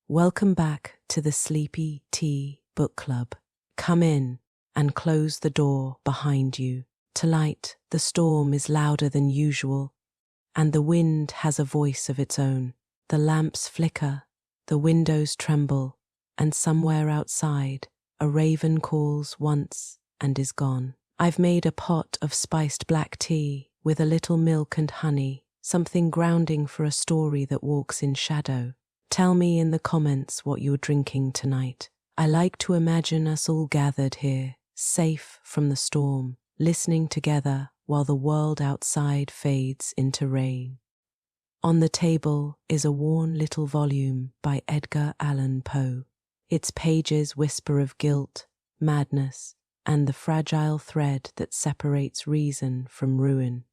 Welcome back to the Sleepy Tea Book Club. Come in and close the door behind you. Tonight, the storm is louder than usual, and the wind has a voice of its own. The lamps flicker, the windows tremble, and somewhere outside, a raven calls once and is gone. I've made a pot of spiced black tea with a little milk and honey, something grounding for a story that walks in shadow. Tell me in the comments what you're drinking tonight. I like to imagine us all gathered here, safe from the storm, listening together while the world outside fades into rain. On the table is a worn little volume by Edgar Allan Poe. Its pages whisper of guilt, madness, and the fragile thread that separates reason from ruin.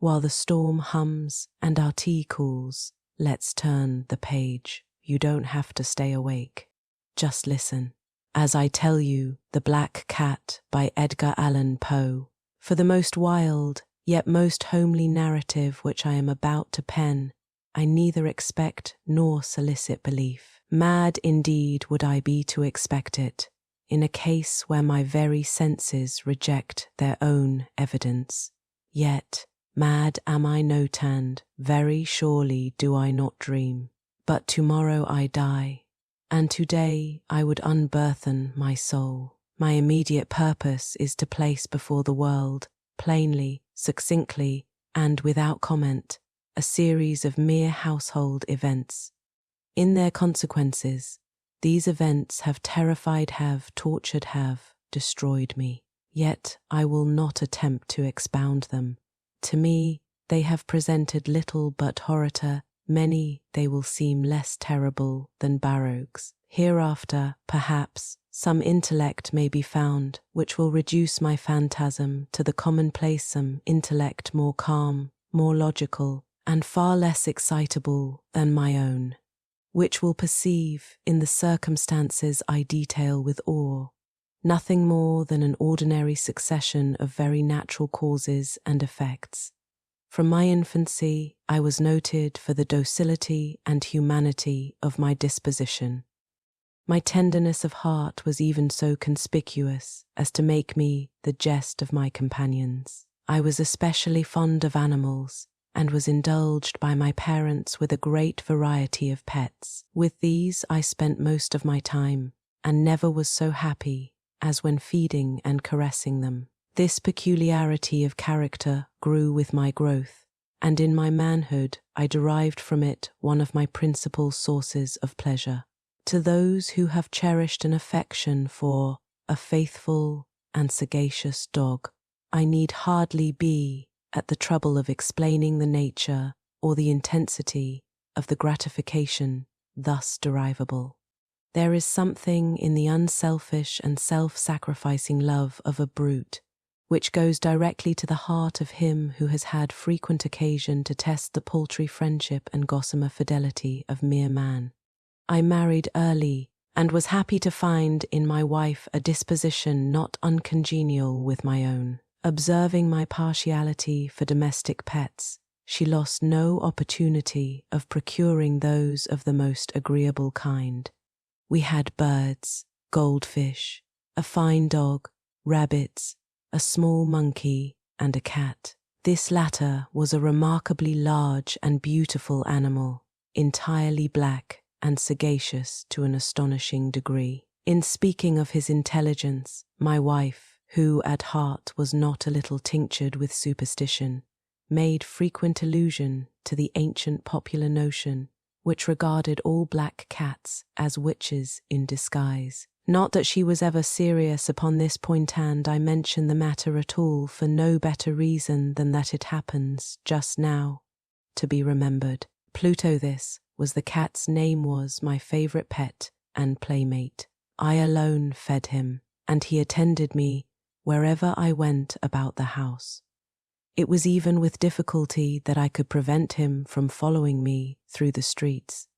While the storm hums and our tea cools, let's turn the page. You don't have to stay awake. Just listen. As I tell you, The Black Cat by Edgar Allan Poe, for the most wild, yet most homely narrative which I am about to pen, I neither expect nor solicit belief. Mad indeed would I be to expect it, in a case where my very senses reject their own evidence. Yet, mad am I not, and very surely do I not dream. But tomorrow I die, and today I would unburthen my soul. My immediate purpose is to place before the world, plainly, succinctly, and without comment, a series of mere household events. In their consequences, these events have terrified, have tortured, have destroyed me. Yet I will not attempt to expound them. To me, they have presented little but horror. Many they will seem less terrible than baroques. Hereafter, perhaps, some intellect may be found which will reduce my phantasm to the commonplace, some intellect more calm, more logical, and far less excitable than my own, which will perceive, in the circumstances I detail with awe, nothing more than an ordinary succession of very natural causes and effects. From my infancy, I was noted for the docility and humanity of my disposition. My tenderness of heart was even so conspicuous as to make me the jest of my companions. I was especially fond of animals, and was indulged by my parents with a great variety of pets. With these I spent most of my time, and never was so happy as when feeding and caressing them. This peculiarity of character grew with my growth, and in my manhood I derived from it one of my principal sources of pleasure. To those who have cherished an affection for a faithful and sagacious dog, I need hardly be at the trouble of explaining the nature or the intensity of the gratification thus derivable. There is something in the unselfish and self-sacrificing love of a brute which goes directly to the heart of him who has had frequent occasion to test the paltry friendship and gossamer fidelity of mere man. I married early, and was happy to find in my wife a disposition not uncongenial with my own. Observing my partiality for domestic pets, she lost no opportunity of procuring those of the most agreeable kind. We had birds, goldfish, a fine dog, rabbits, a small monkey, and a cat. This latter was a remarkably large and beautiful animal, entirely black and sagacious to an astonishing degree. In speaking of his intelligence, my wife, who at heart was not a little tinctured with superstition, made frequent allusion to the ancient popular notion which regarded all black cats as witches in disguise. Not that she was ever serious upon this point, and I mention the matter at all for no better reason than that it happens, just now, to be remembered. Pluto, this was the cat's name, was my favourite pet and playmate. I alone fed him, and he attended me wherever I went about the house. It was even with difficulty that I could prevent him from following me through the streets.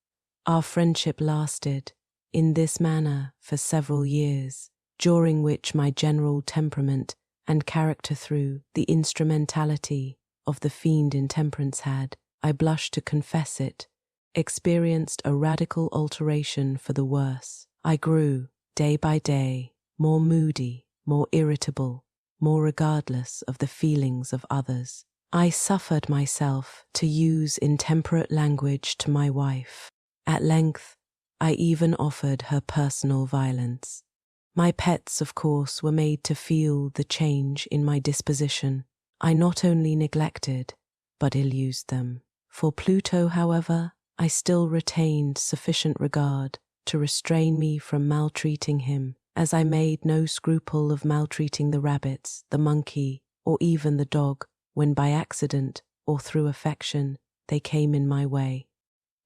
Our friendship lasted, in this manner, for several years, during which my general temperament and character, through the instrumentality of the fiend intemperance, had, I blush to confess it, experienced a radical alteration for the worse. I grew, day by day, more moody, more irritable, more regardless of the feelings of others. I suffered myself to use intemperate language to my wife. At length, I even offered her personal violence. My pets, of course, were made to feel the change in my disposition. I not only neglected, but ill-used them. For Pluto, however, I still retained sufficient regard to restrain me from maltreating him, as I made no scruple of maltreating the rabbits, the monkey, or even the dog, when by accident or through affection they came in my way.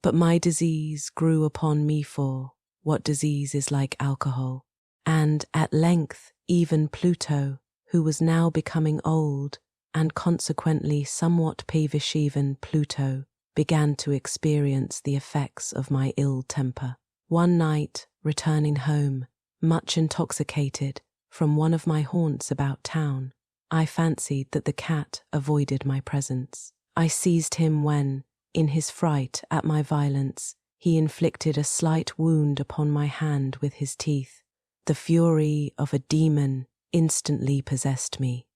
But my disease grew upon me, for what disease is like alcohol? And at length even Pluto, who was now becoming old, and consequently somewhat peevish, even Pluto began to experience the effects of my ill temper. One night, returning home, much intoxicated, from one of my haunts about town, I fancied that the cat avoided my presence. I seized him when, in his fright at my violence, he inflicted a slight wound upon my hand with his teeth. The fury of a demon instantly possessed me.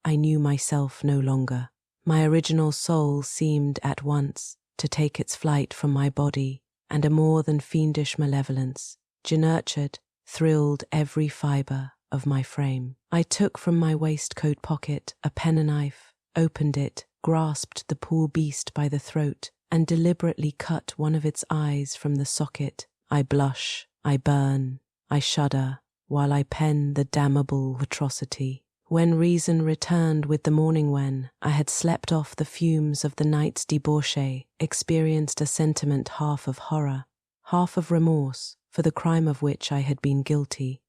I knew myself no longer. My original soul seemed at once to take its flight from my body, and a more than fiendish malevolence, genurtured, thrilled every fibre of my frame. I took from my waistcoat pocket a penknife, opened it, grasped the poor beast by the throat, and deliberately cut one of its eyes from the socket. I blush, I burn, I shudder, while I pen the damnable atrocity. When reason returned with the morning, when I had slept off the fumes of the night's debauché, experienced a sentiment half of horror, half of remorse for the crime of which I had been guilty.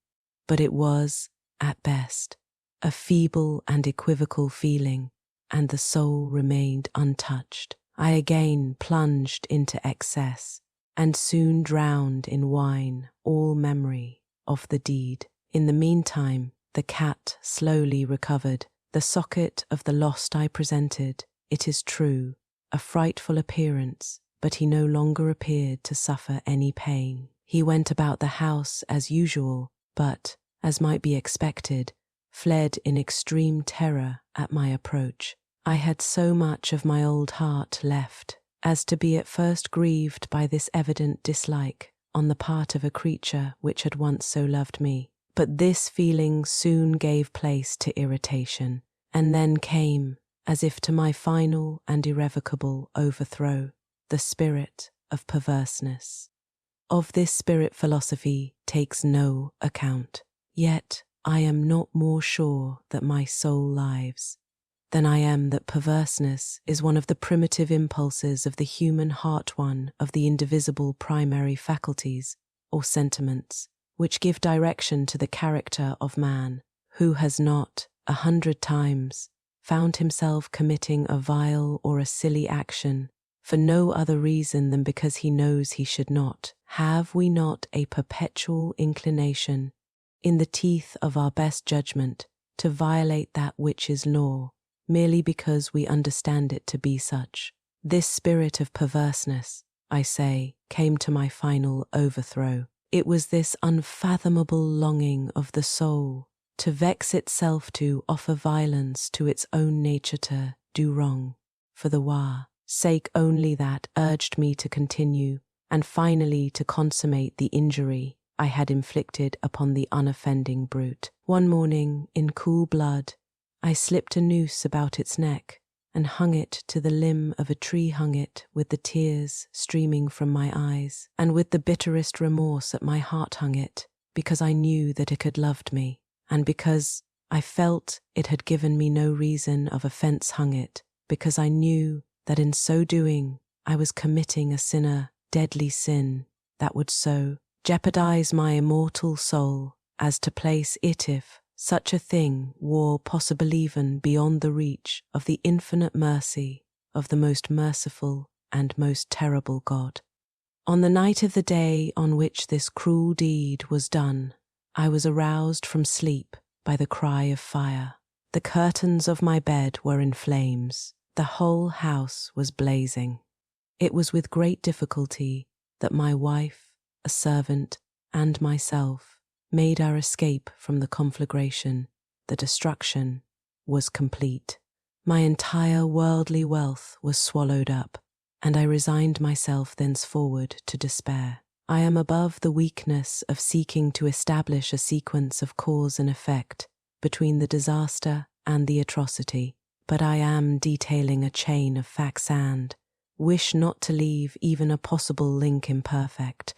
But it was, at best, a feeble and equivocal feeling, and the soul remained untouched. I again plunged into excess, and soon drowned in wine all memory of the deed. In the meantime, the cat slowly recovered. The socket of the lost eye presented, it is true, a frightful appearance, but he no longer appeared to suffer any pain. He went about the house as usual, but, as might be expected, fled in extreme terror at my approach. I had so much of my old heart left as to be at first grieved by this evident dislike on the part of a creature which had once so loved me. But this feeling soon gave place to irritation, and then came, as if to my final and irrevocable overthrow, the spirit of perverseness. Of this spirit philosophy takes no account, yet I am not more sure that my soul lives than I am that perverseness is one of the primitive impulses of the human heart, one of the indivisible primary faculties, or sentiments, which give direction to the character of man. Who has not, 100 times, found himself committing a vile or a silly action for no other reason than because he knows he should not? Have we not a perpetual inclination, in the teeth of our best judgment, to violate that which is law, merely because we understand it to be such? This spirit of perverseness, I say, came to my final overthrow. It was this unfathomable longing of the soul to vex itself, to offer violence to its own nature, to do wrong, for the sake only, that urged me to continue, and finally to consummate the injury I had inflicted upon the unoffending brute. One morning, in cool blood, I slipped a noose about its neck and hung it to the limb of a tree, hung it with the tears streaming from my eyes, and with the bitterest remorse at my heart hung it, because I knew that it had loved me, and because I felt it had given me no reason of offence hung it, because I knew that in so doing I was committing a sinner, deadly sin, that would so jeopardize my immortal soul as to place it, if such a thing were possible, even beyond the reach of the infinite mercy of the most merciful and most terrible God. On the night of the day on which this cruel deed was done, I was aroused from sleep by the cry of fire. The curtains of my bed were in flames. The whole house was blazing. It was with great difficulty that my wife, a servant, and myself made our escape from the conflagration. The destruction was complete. My entire worldly wealth was swallowed up, and I resigned myself thenceforward to despair. I am above the weakness of seeking to establish a sequence of cause and effect between the disaster and the atrocity, but I am detailing a chain of facts and wish not to leave even a possible link imperfect.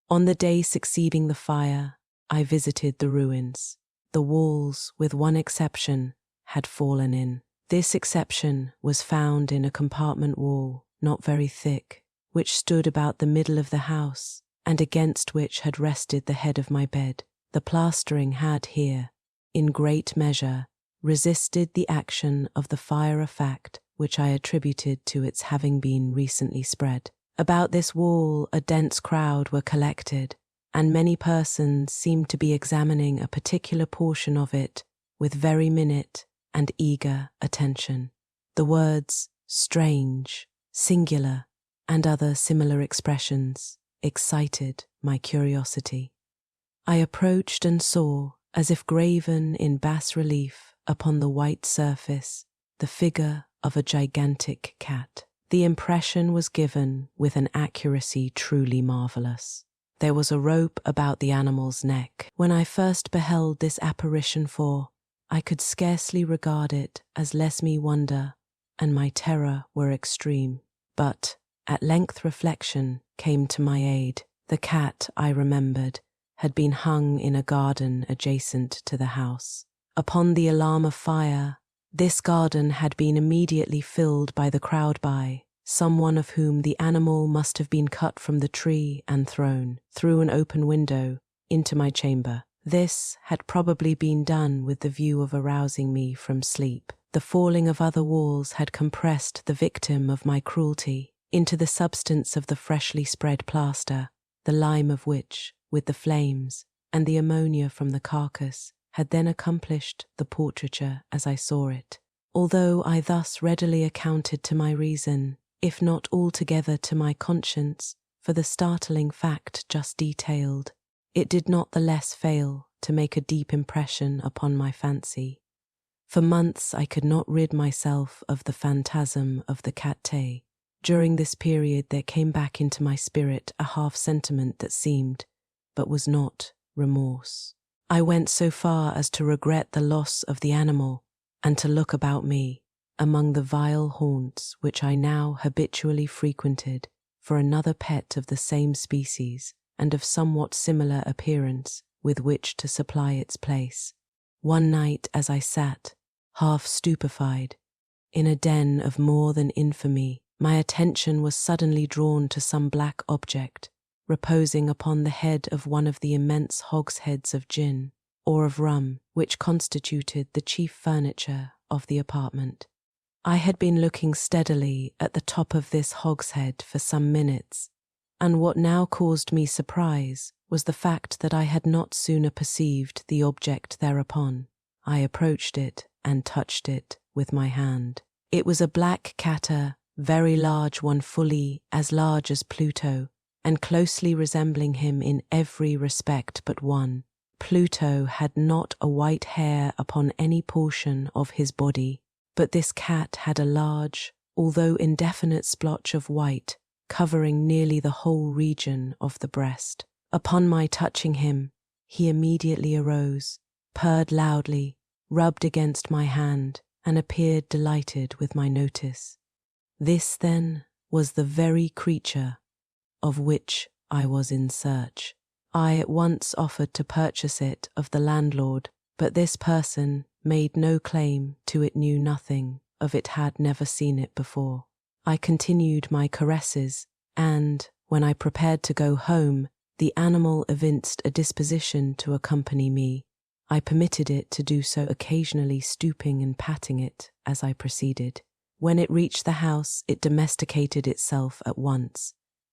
On the day succeeding the fire, I visited the ruins. The walls, with one exception, had fallen in. This exception was found in a compartment wall, not very thick, which stood about the middle of the house, and against which had rested the head of my bed. The plastering had here, in great measure, resisted the action of the fire effect which I attributed to its having been recently spread. About this wall a dense crowd were collected, and many persons seemed to be examining a particular portion of it with very minute and eager attention. The words strange, singular, and other similar expressions excited my curiosity. I approached and saw, as if graven in bas-relief upon the white surface, the figure of a gigantic cat. The impression was given with an accuracy truly marvelous. There was a rope about the animal's neck. When I first beheld this apparition, I could scarcely regard it as less me wonder, and my terror were extreme. But at length reflection came to my aid. The cat, I remembered, had been hung in a garden adjacent to the house. Upon the alarm of fire, this garden had been immediately filled by the crowd by some one of whom the animal must have been cut from the tree and thrown, through an open window, into my chamber. This had probably been done with the view of arousing me from sleep. The falling of other walls had compressed the victim of my cruelty into the substance of the freshly spread plaster, the lime of which, with the flames and the ammonia from the carcass, had then accomplished the portraiture as I saw it. Although I thus readily accounted to my reason, if not altogether to my conscience, for the startling fact just detailed, it did not the less fail to make a deep impression upon my fancy. For months I could not rid myself of the phantasm of the cat. During this period there came back into my spirit a half-sentiment that seemed, but was not, remorse. I went so far as to regret the loss of the animal, and to look about me, among the vile haunts which I now habitually frequented, for another pet of the same species and of somewhat similar appearance with which to supply its place. One night as I sat, half stupefied, in a den of more than infamy, my attention was suddenly drawn to some black object, reposing upon the head of one of the immense hogsheads of gin, or of rum, which constituted the chief furniture of the apartment. I had been looking steadily at the top of this hogshead for some minutes, and what now caused me surprise was the fact that I had not sooner perceived the object thereupon. I approached it and touched it with my hand. It was a black cat, very large one, fully as large as Pluto, and closely resembling him in every respect but one. Pluto had not a white hair upon any portion of his body, but this cat had a large, although indefinite splotch of white, covering nearly the whole region of the breast. Upon my touching him, he immediately arose, purred loudly, rubbed against my hand, and appeared delighted with my notice. This, then, was the very creature of which I was in search. I at once offered to purchase it of the landlord, but this person made no claim to it, knew nothing of it, had never seen it before. I continued my caresses, and, when I prepared to go home, the animal evinced a disposition to accompany me. I permitted it to do so, occasionally stooping and patting it as I proceeded. When it reached the house, it domesticated itself at once,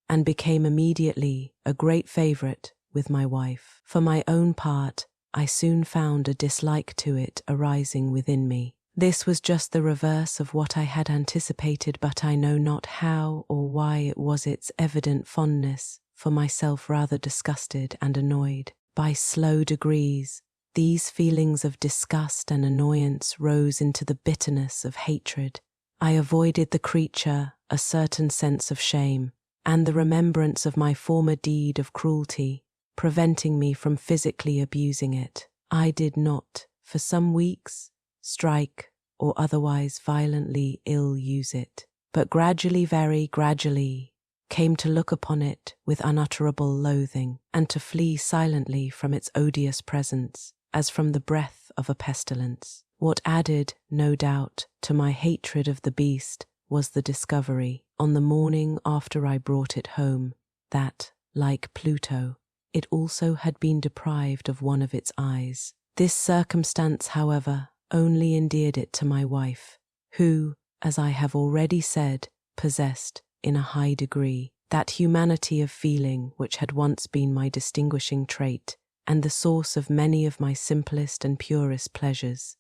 and became immediately a great favourite with my wife. For my own part, I soon found a dislike to it arising within me. This was just the reverse of what I had anticipated, but I know not how or why it was its evident fondness for myself rather disgusted and annoyed. By slow degrees, these feelings of disgust and annoyance rose into the bitterness of hatred. I avoided the creature, a certain sense of shame, and the remembrance of my former deed of cruelty, preventing me from physically abusing it. I did not, for some weeks, strike or otherwise violently ill-use it, but gradually, very gradually, came to look upon it with unutterable loathing, and to flee silently from its odious presence, as from the breath of a pestilence. What added, no doubt, to my hatred of the beast was the discovery, on the morning after I brought it home, that, like Pluto, it also had been deprived of one of its eyes. This circumstance, however, only endeared it to my wife, who, as I have already said, possessed, in a high degree, that humanity of feeling which had once been my distinguishing trait and the source of many of my simplest and purest pleasures.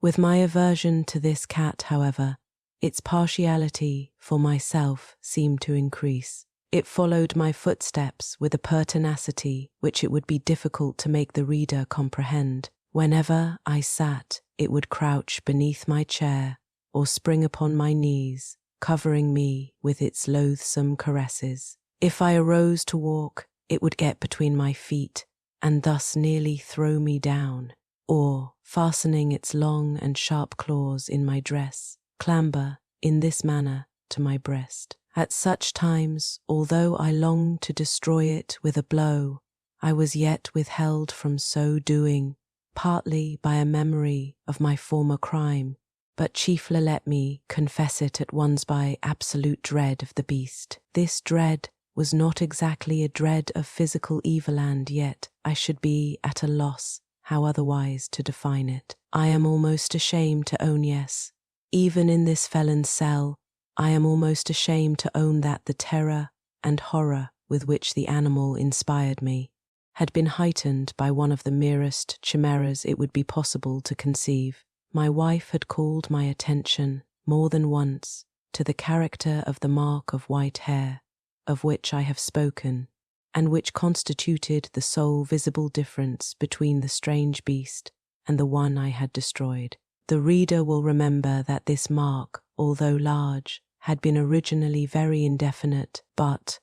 With my aversion to this cat, however, its partiality for myself seemed to increase. It followed my footsteps with a pertinacity which it would be difficult to make the reader comprehend. Whenever I sat, it would crouch beneath my chair or spring upon my knees, covering me with its loathsome caresses. If I arose to walk, it would get between my feet and thus nearly throw me down, or, fastening its long and sharp claws in my dress, clamber, in this manner, to my breast. At such times, although I longed to destroy it with a blow, I was yet withheld from so doing, partly by a memory of my former crime, but chiefly, let me confess it at once, by absolute dread of the beast. This dread was not exactly a dread of physical evil, and yet I should be at a loss how otherwise to define it. I am almost ashamed to own, yes, even in this felon's cell, I am almost ashamed to own that the terror and horror with which the animal inspired me had been heightened by one of the merest chimeras it would be possible to conceive. My wife had called my attention more than once to the character of the mark of white hair, of which I have spoken, and which constituted the sole visible difference between the strange beast and the one I had destroyed. The reader will remember that this mark, although large, had been originally very indefinite, but,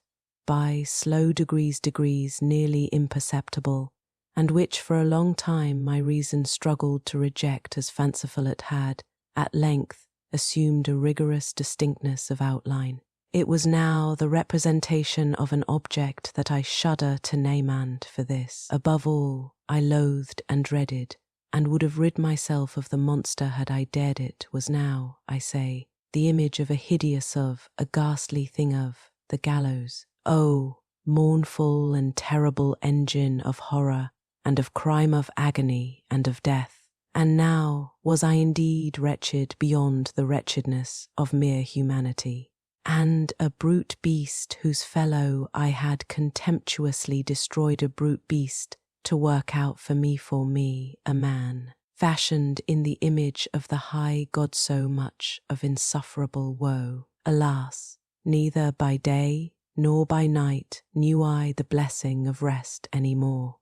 by slow degrees nearly imperceptible, and which for a long time my reason struggled to reject as fanciful, it had, at length, assumed a rigorous distinctness of outline. It was now the representation of an object that I shudder to name, and for this, above all, I loathed and dreaded, and would have rid myself of the monster had I dared it, was now, I say, the image of a ghastly thing of the gallows. Oh, mournful and terrible engine of horror and of crime, of agony and of death. And now was I indeed wretched beyond the wretchedness of mere humanity, and a brute beast whose fellow I had contemptuously destroyed, a brute beast to work out for me, a man, fashioned in the image of the high God, so much of insufferable woe. Alas, neither by day nor by night knew I the blessing of rest any more.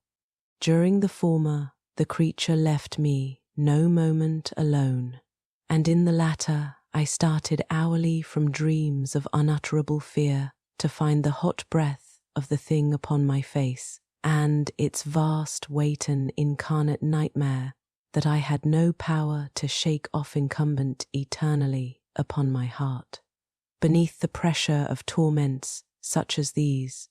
During the former, the creature left me no moment alone, and in the latter I started hourly from dreams of unutterable fear to find the hot breath of the thing upon my face, and its vast weight an incarnate nightmare that I had no power to shake off incumbent eternally upon my heart. Beneath the pressure of torments such as these,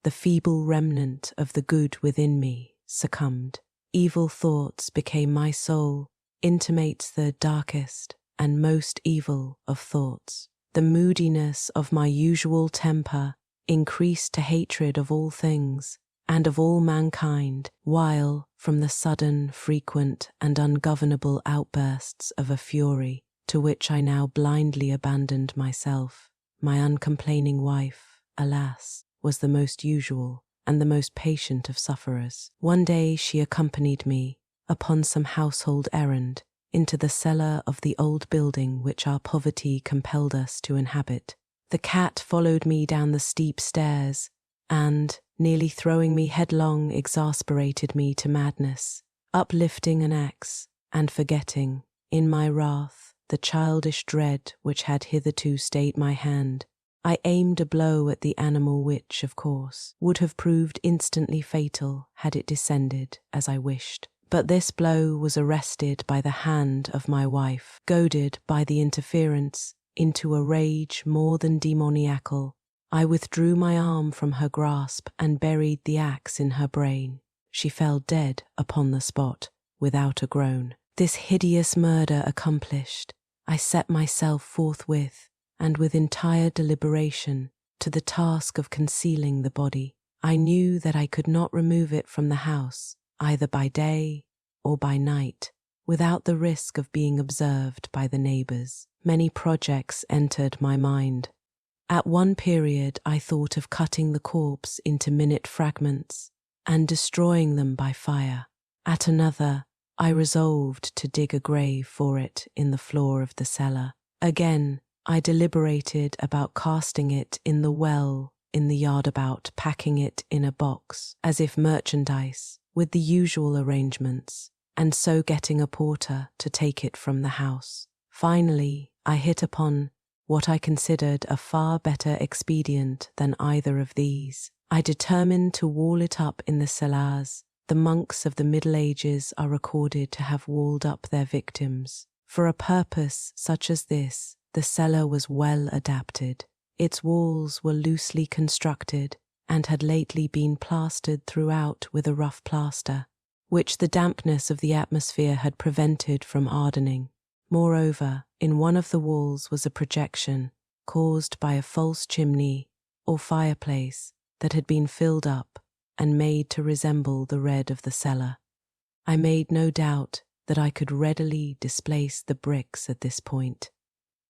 the feeble remnant of the good within me succumbed. Evil thoughts became my soul, intimates the darkest and most evil of thoughts. The moodiness of my usual temper increased to hatred of all things and of all mankind, while, from the sudden, frequent, and ungovernable outbursts of a fury to which I now blindly abandoned myself, my uncomplaining wife, alas, was the most usual and the most patient of sufferers. One day she accompanied me upon some household errand, into the cellar of the old building which our poverty compelled us to inhabit. The cat followed me down the steep stairs and, nearly throwing me headlong, exasperated me to madness. Uplifting an axe and forgetting, in my wrath, the childish dread which had hitherto stayed my hand, I aimed a blow at the animal which, of course, would have proved instantly fatal had it descended as I wished. But this blow was arrested by the hand of my wife, goaded by the interference into a rage more than demoniacal. I withdrew my arm from her grasp and buried the axe in her brain. She fell dead upon the spot, without a groan. This hideous murder accomplished, I set myself forthwith, and with entire deliberation, to the task of concealing the body. I knew that I could not remove it from the house, either by day or by night, without the risk of being observed by the neighbours. Many projects entered my mind. At one period I thought of cutting the corpse into minute fragments and destroying them by fire. At another, I resolved to dig a grave for it in the floor of the cellar. Again, I deliberated about casting it in the well in the yard, about packing it in a box, as if merchandise, with the usual arrangements, and so getting a porter to take it from the house. Finally, I hit upon what I considered a far better expedient than either of these. I determined to wall it up in the cellars. The monks of the Middle Ages are recorded to have walled up their victims. For a purpose such as this, the cellar was well adapted. Its walls were loosely constructed and had lately been plastered throughout with a rough plaster, which the dampness of the atmosphere had prevented from hardening. Moreover, in one of the walls was a projection caused by a false chimney or fireplace that had been filled up and made to resemble the red of the cellar. I made no doubt that I could readily displace the bricks at this point,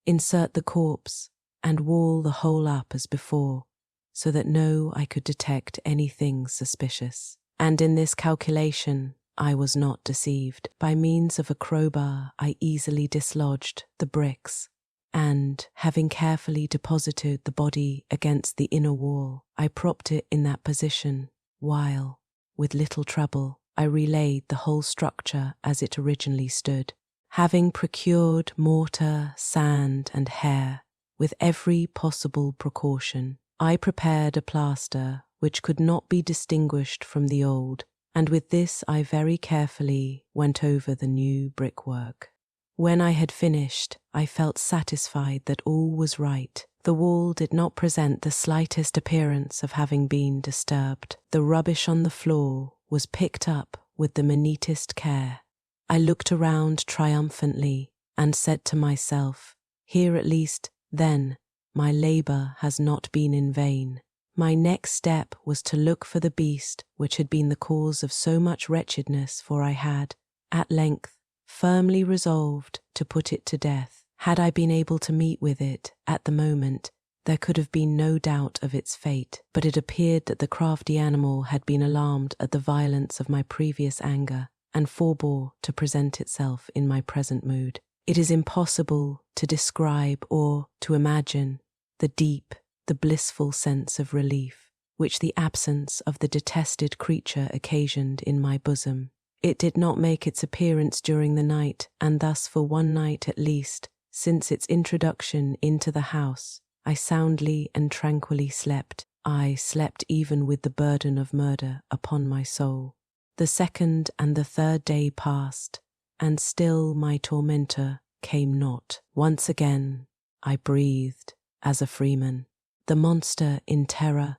insert the corpse, and wall the whole up as before, so that no eye could detect anything suspicious. And in this calculation I was not deceived. By means of a crowbar I easily dislodged the bricks, and, having carefully deposited the body against the inner wall, I propped it in that position, while, with little trouble, I relaid the whole structure as it originally stood. Having procured mortar, sand, and hair, with every possible precaution, I prepared a plaster which could not be distinguished from the old, and with this I very carefully went over the new brickwork. When I had finished, I felt satisfied that all was right. The wall did not present the slightest appearance of having been disturbed. The rubbish on the floor was picked up with the minutest care. I looked around triumphantly and said to myself, "Here at least, then, my labour has not been in vain." My next step was to look for the beast which had been the cause of so much wretchedness, for I had, at length, firmly resolved to put it to death. Had I been able to meet with it at the moment, there could have been no doubt of its fate, but it appeared that the crafty animal had been alarmed at the violence of my previous anger, and forbore to present itself in my present mood. It is impossible to describe or to imagine the deep, the blissful sense of relief which the absence of the detested creature occasioned in my bosom. It did not make its appearance during the night, and thus for one night at least, since its introduction into the house, I soundly and tranquilly slept. I slept even with the burden of murder upon my soul. The second and the third day passed, and still my tormentor came not. Once again I breathed as a freeman. The monster, in terror,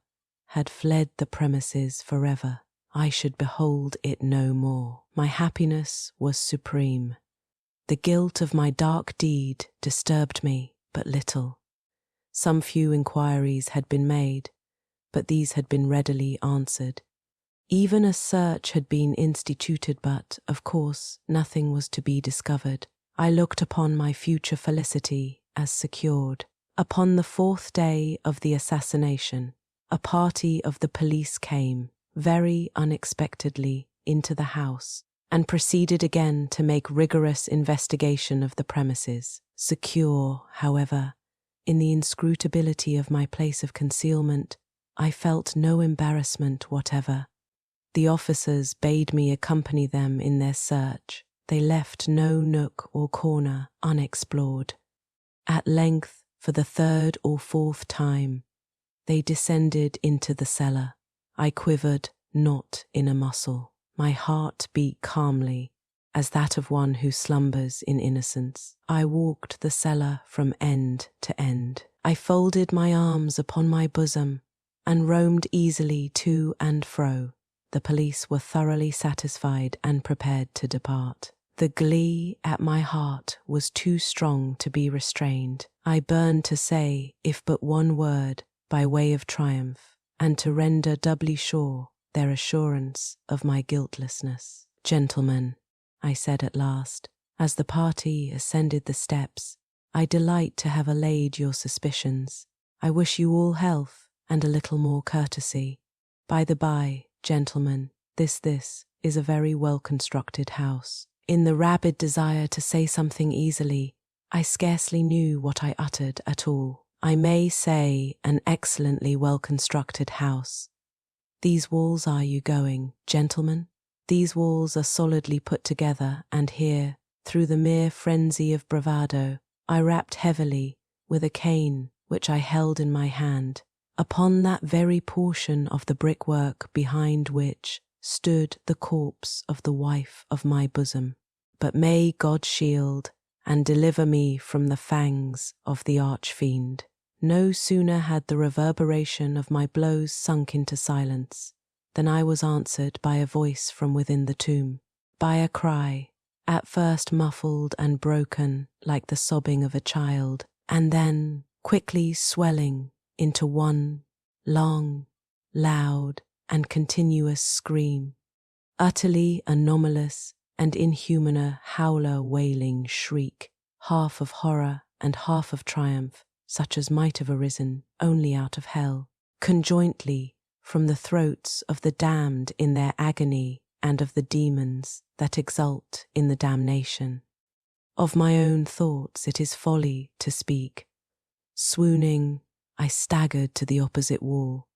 had fled the premises forever. I should behold it no more. My happiness was supreme. The guilt of my dark deed disturbed me but little. Some few inquiries had been made, but these had been readily answered. Even a search had been instituted, but, of course, nothing was to be discovered. I looked upon my future felicity as secured. Upon the fourth day of the assassination, a party of the police came, very unexpectedly, into the house. and proceeded again to make rigorous investigation of the premises. Secure, however, in the inscrutability of my place of concealment, I felt no embarrassment whatever. The officers bade me accompany them in their search. They left no nook or corner unexplored. At length, for the third or fourth time, they descended into the cellar. I quivered not in a muscle. My heart beat calmly, as that of one who slumbers in innocence. I walked the cellar from end to end. I folded my arms upon my bosom and roamed easily to and fro. The police were thoroughly satisfied and prepared to depart. The glee at my heart was too strong to be restrained. I burned to say, if but one word, by way of triumph, and to render doubly sure their assurance of my guiltlessness. "Gentlemen," I said at last, as the party ascended the steps, "I delight to have allayed your suspicions. I wish you all health and a little more courtesy. By the by, gentlemen, this is a very well-constructed house." In the rabid desire to say something easily, I scarcely knew what I uttered at all. I may say an excellently well-constructed house. These walls, are you going, gentlemen? These walls are solidly put together, and here, through the mere frenzy of bravado, I rapped heavily, with a cane which I held in my hand, upon that very portion of the brickwork behind which stood the corpse of the wife of my bosom. But may God shield and deliver me from the fangs of the arch-fiend. No sooner had the reverberation of my blows sunk into silence than I was answered by a voice from within the tomb, by a cry, at first muffled and broken like the sobbing of a child, and then quickly swelling into one long, loud, and continuous scream, utterly anomalous and inhuman, a howler wailing shriek, half of horror and half of triumph, such as might have arisen only out of hell, conjointly from the throats of the damned in their agony and of the demons that exult in the damnation. Of my own thoughts it is folly to speak. Swooning, I staggered to the opposite wall.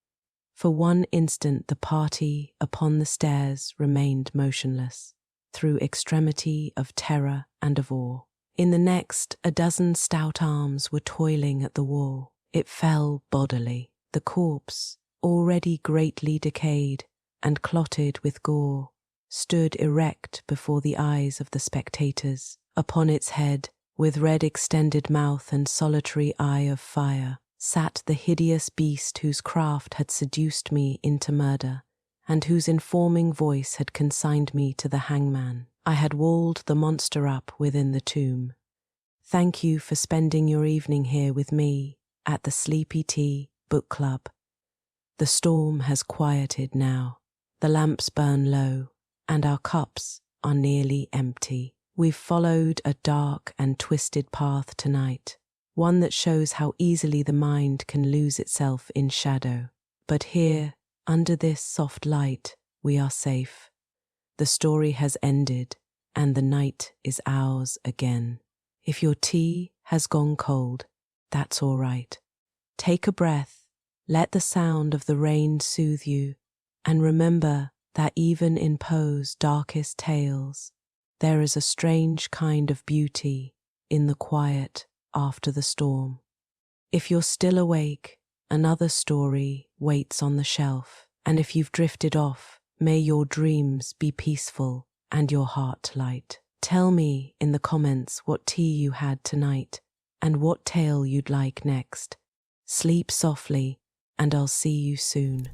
For one instant the party upon the stairs remained motionless, through extremity of terror and of awe. In the next, a dozen stout arms were toiling at the wall. It fell bodily. The corpse, already greatly decayed and clotted with gore, stood erect before the eyes of the spectators. Upon its head, with red extended mouth and solitary eye of fire, sat the hideous beast whose craft had seduced me into murder, and whose informing voice had consigned me to the hangman. I had walled the monster up within the tomb. Thank you for spending your evening here with me at the Sleepy Tea Book Club. The storm has quieted now. The lamps burn low, and our cups are nearly empty. We've followed a dark and twisted path tonight, one that shows how easily the mind can lose itself in shadow. But here, under this soft light, we are safe. The story has ended, and the night is ours again. If your tea has gone cold, that's all right. Take a breath, let the sound of the rain soothe you, and remember that even in Poe's darkest tales, there is a strange kind of beauty in the quiet after the storm. If you're still awake, another story waits on the shelf, and if you've drifted off, may your dreams be peaceful and your heart light. Tell me in the comments what tea you had tonight and what tale you'd like next. Sleep softly, and I'll see you soon.